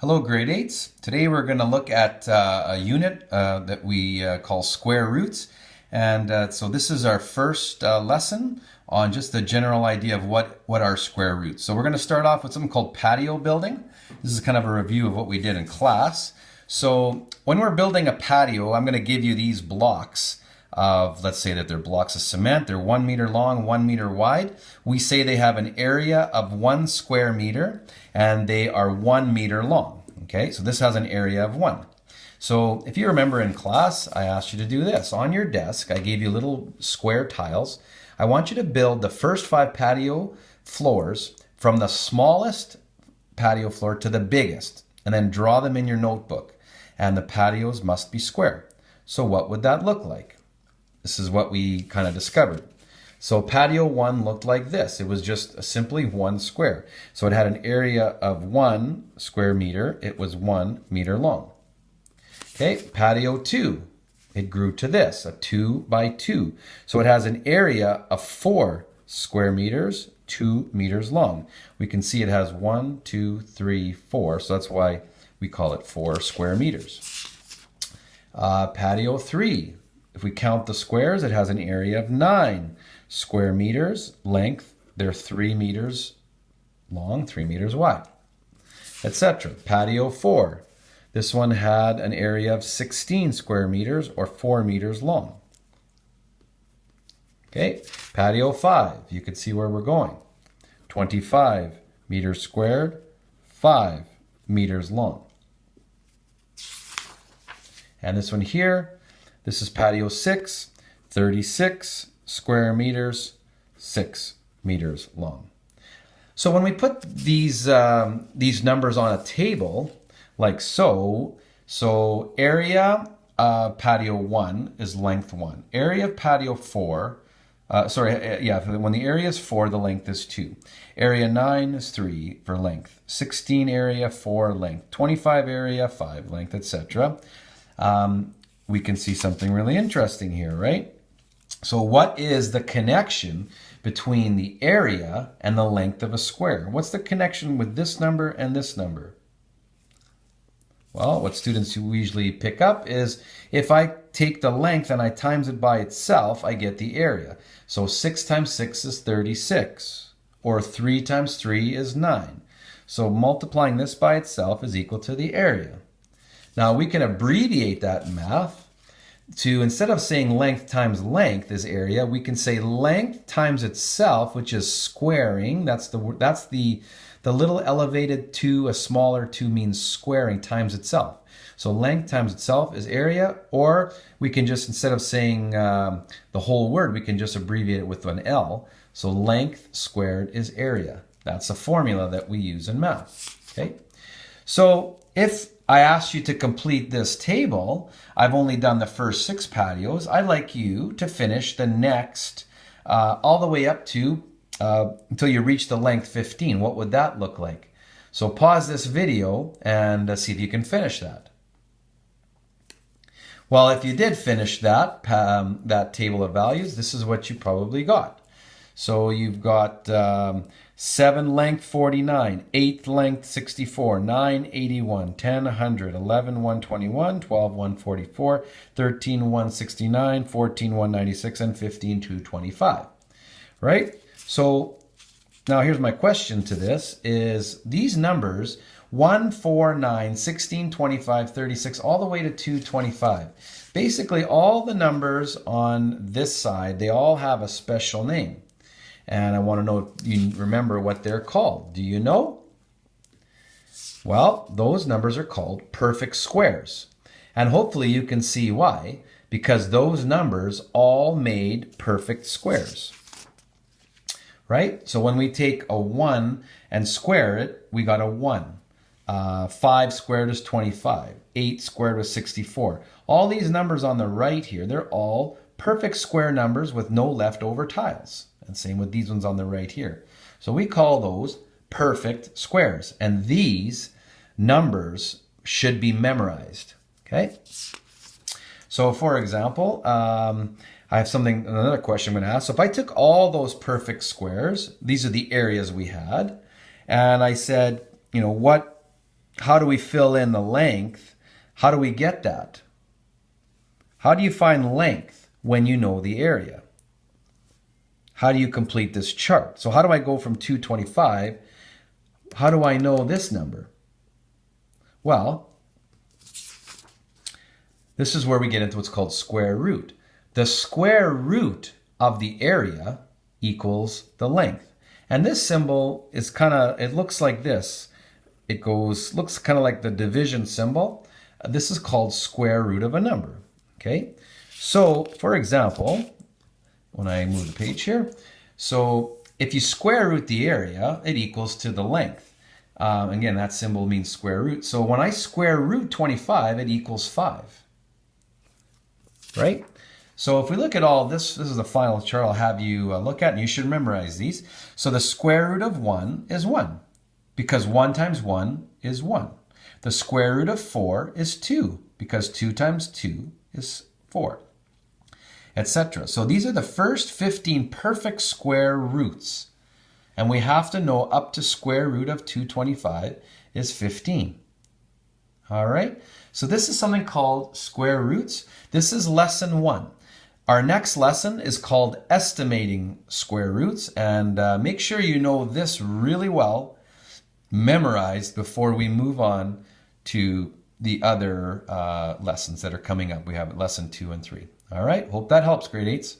Hello, grade 8s. Today we're going to look at a unit that we call square roots. And so this is our first lesson on just the general idea of what are square roots. So we're going to start off with something called patio building. This is kind of a review of what we did in class. So when we're building a patio, I'm going to give you these blocks of, let's say that they're blocks of cement. They're 1 meter long, 1 meter wide. We say they have an area of 1 square meter and they are 1 meter long. Okay, so this has an area of 1. So if you remember in class, I asked you to do this. On your desk, I gave you little square tiles. I want you to build the first 5 patio floors from the smallest patio floor to the biggest, and then draw them in your notebook. And the patios must be square. So what would that look like? This is what we kind of discovered. So patio 1 looked like this. It was just simply 1 square. So it had an area of 1 square meter. It was 1 meter long. Okay, patio 2, it grew to this, a 2 by 2. So it has an area of 4 square meters, 2 meters long. We can see it has 1, 2, 3, 4. So that's why we call it 4 square meters. Patio 3. If we count the squares, it has an area of 9 square meters length. They're 3 meters long, 3 meters wide, etc. Patio 4. This one had an area of 16 square meters or 4 meters long. Okay, patio 5. You can see where we're going. 25 meters squared, 5 meters long. And this one here, this is patio 6, 36 square meters, 6 meters long. So when we put these numbers on a table, like so area patio 1 is length 1. Area of patio 4, when the area is 4, the length is 2. Area 9 is 3 for length. 16 area, 4 length. 25 area, 5 length, etc. We can see something really interesting here, right? So what is the connection between the area and the length of a square? What's the connection with this number and this number? Well, what students usually pick up is if I take the length and I times it by itself, I get the area. So 6 times 6 is 36, or 3 times 3 is 9. So multiplying this by itself is equal to the area. Now we can abbreviate that in math to, instead of saying length times length is area, we can say length times itself, which is squaring. That's the little elevated 2, a smaller 2 means squaring times itself. So length times itself is area, or we can just, instead of saying the whole word, we can just abbreviate it with an L. So length squared is area. That's a formula that we use in math. Okay. So if I asked you to complete this table, I've only done the first 6 patios. I'd like you to finish the next all the way up to until you reach the length 15. What would that look like? So pause this video and see if you can finish that. Well, if you did finish that, that table of values, this is what you probably got. So you've got 7 length 49, 8 length 64, 9 81, 10 100, 11 121, 12 144, 13 169, 14 196, and 15 225. Right? So now here's my question to this is these numbers 1, 4, 9, 16, 25, 36, all the way to 225. Basically all the numbers on this side, they all have a special name. And I want to know if you remember what they're called. Do you know? Well, those numbers are called perfect squares. And hopefully you can see why, because those numbers all made perfect squares. Right? So when we take a 1 and square it, we got a 1. 5 squared is 25. 8 squared was 64. All these numbers on the right here, they're all perfect square numbers with no leftover tiles. And same with these ones on the right here. So we call those perfect squares. And these numbers should be memorized. Okay? So for example, I have another question I'm going to ask. So if I took all those perfect squares, these are the areas we had, and I said, you know, how do we fill in the length? How do we get that? How do you find length when you know the area? How do you complete this chart? So how do I go from 225? How do I know this number? Well, this is where we get into what's called square root. The square root of the area equals the length. And this symbol is it looks like this. It looks kind of like the division symbol. This is called square root of a number. Okay, so for example, when I move the page here, so if you square root the area, it equals to the length. Again, that symbol means square root. So when I square root 25, it equals 5. Right? So if we look at all this, this is the final chart I'll have you look at, and you should memorize these. So the square root of 1 is 1, because 1 times 1 is 1. The square root of 4 is 2, because 2 times 2 is 4, etc. So these are the first 15 perfect square roots. And we have to know up to square root of 225 is 15. All right, so this is something called square roots. This is lesson 1. Our next lesson is called estimating square roots, and make sure you know this really well, memorized, before we move on to the other lessons that are coming up. We have lesson 2 and 3. All right, hope that helps, grade 8s.